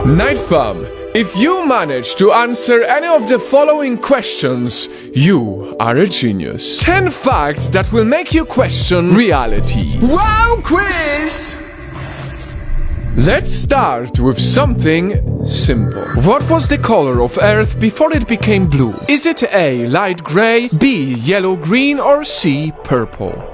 Night Fam, if you manage to answer any of the following questions, you are a genius. 10 facts that will make you question reality. Wow, quiz! Let's start with something simple. What was the color of Earth before it became blue? Is it A, light gray, B, yellow-green, or C, purple?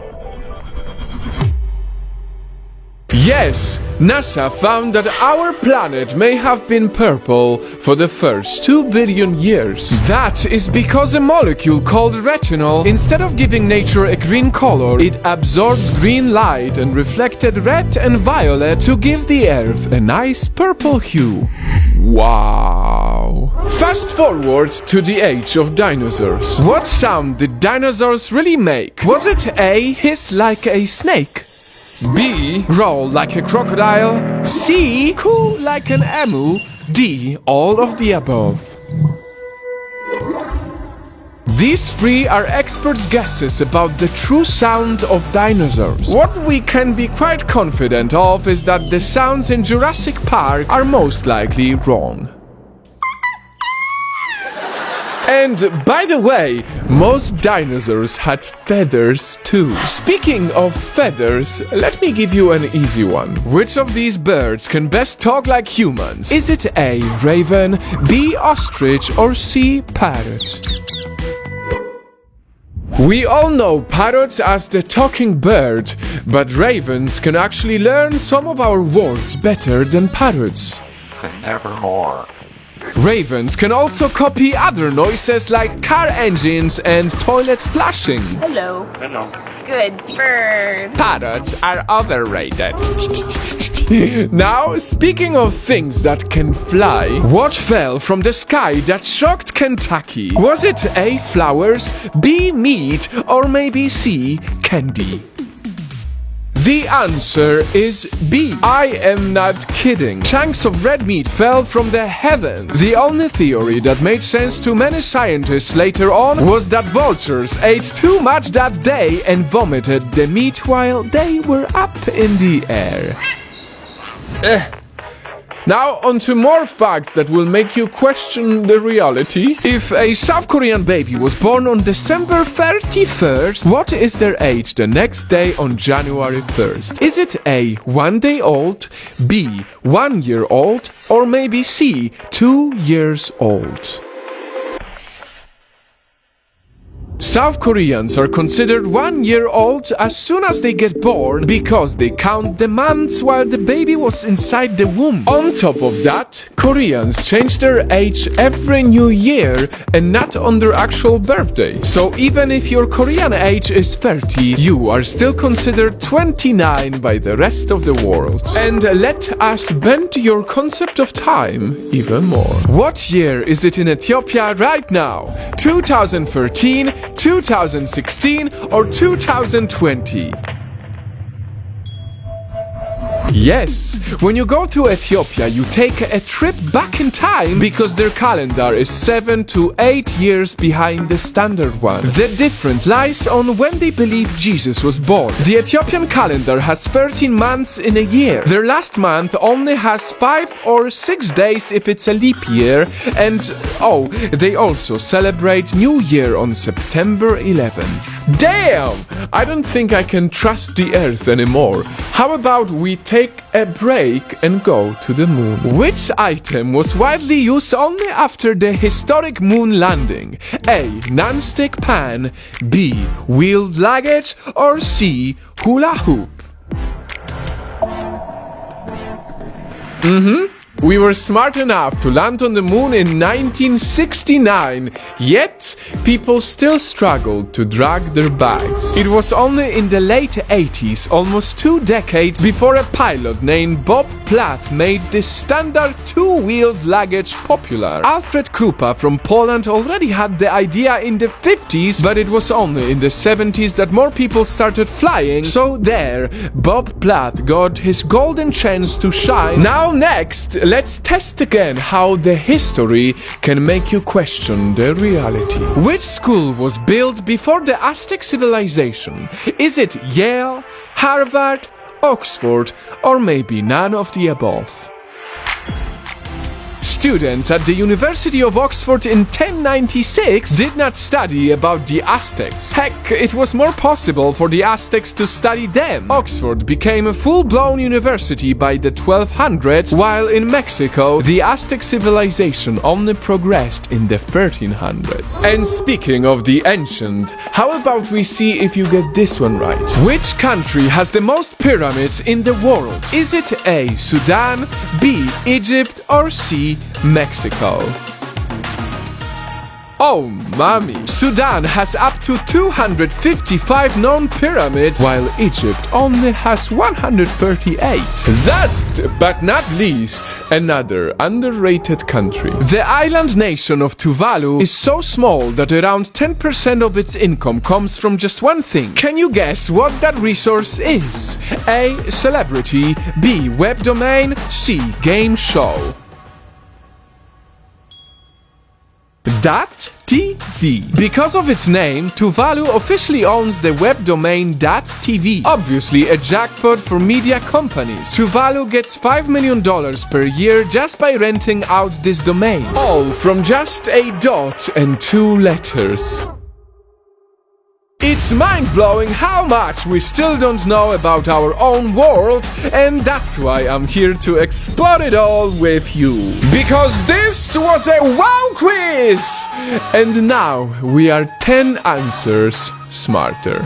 Yes, NASA found that our planet may have been purple for the first 2 billion years. That is because a molecule called retinol, instead of giving nature a green color, it absorbed green light and reflected red and violet to give the Earth a nice purple hue. Wow. Fast forward to the age of dinosaurs. What sound did dinosaurs really make? Was it A, hiss like a snake? B, growl like a crocodile? C, coo like an emu? D, all of the above. These 3 are experts' guesses about the true sound of dinosaurs. What we can be quite confident of is that the sounds in Jurassic Park are most likely wrong. And by the way, most dinosaurs had feathers too. Speaking of feathers, let me give you an easy one. Which of these birds can best talk like humans? Is it A, raven, B, ostrich, or C, parrot? We all know parrots as the talking bird, but ravens can actually learn some of our words better than parrots. Say nevermore. Ravens can also copy other noises like car engines and toilet flushing. Hello. Hello. Good bird. Parrots are overrated. Now, speaking of things that can fly, what fell from the sky that shocked Kentucky? Was it A, flowers, B, meat, or maybe C, candy? The answer is B. I am not kidding. Chunks of red meat fell from the heavens. The only theory that made sense to many scientists later on was that vultures ate too much that day and vomited the meat while they were up in the air. Now on to more facts that will make you question the reality. If a South Korean baby was born on December 31st, what is their age the next day on January 1st? Is it A, 1 day old, B, 1 year old, or maybe C, 2 years old? South Koreans are considered 1 year old as soon as they get born because they count the months while the baby was inside the womb. On top of that, Koreans change their age every new year and not on their actual birthday. So even if your Korean age is 30, you are still considered 29 by the rest of the world. And let us bend your concept of time even more. What year is it in Ethiopia right now? 2013, 2016 or 2020? Yes, when you go to Ethiopia, you take a trip back in time because their calendar is 7 to 8 years behind the standard one. The difference lies on when they believe Jesus was born. The Ethiopian calendar has 13 months in a year. Their last month only has 5 or 6 days if it's a leap year, and they also celebrate New Year on September 11th. Damn! I don't think I can trust the Earth anymore. How about we take a break and go to the moon? Which item was widely used only after the historic moon landing? A, non-stick pan, B, wheeled luggage, or C, hula hoop? We were smart enough to land on the moon in 1969, yet people still struggled to drag their bags. It was only in the late 80s, almost 2 decades, before a pilot named Bob Plath made this standard 2-wheeled luggage popular. Alfred Krupa from Poland already had the idea in the 50s, but it was only in the 70s that more people started flying, so there, Bob Plath got his golden chance to shine. Now next, let's test again how the history can make you question the reality. Which school was built before the Aztec civilization? Is it Yale, Harvard, Oxford, or maybe none of the above? students at the University of Oxford in 1096 did not study about the Aztecs. Heck, it was more possible for the Aztecs to study them. Oxford became a full-blown university by the 1200s, while in Mexico, the Aztec civilization only progressed in the 1300s. And speaking of the ancient, how about we see if you get this one right? Which country has the most pyramids in the world? Is it A. Sudan, B. Egypt, or C. Mexico? Oh, mommy. Sudan has up to 255 known pyramids, while Egypt only has 138. Last but not least, another underrated country. The island nation of Tuvalu is so small that around 10% of its income comes from just one thing. Can you guess what that resource is? A. Celebrity, B. Web domain, C. Game show. .tv. Because of its name, Tuvalu officially owns the web domain .tv. Obviously a jackpot for media companies. Tuvalu gets $5 million per year just by renting out this domain. All from just a dot and 2 letters. It's mind-blowing how much we still don't know about our own world, and that's why I'm here to explore it all with you. Because this was a wow quiz! And now we are 10 answers smarter.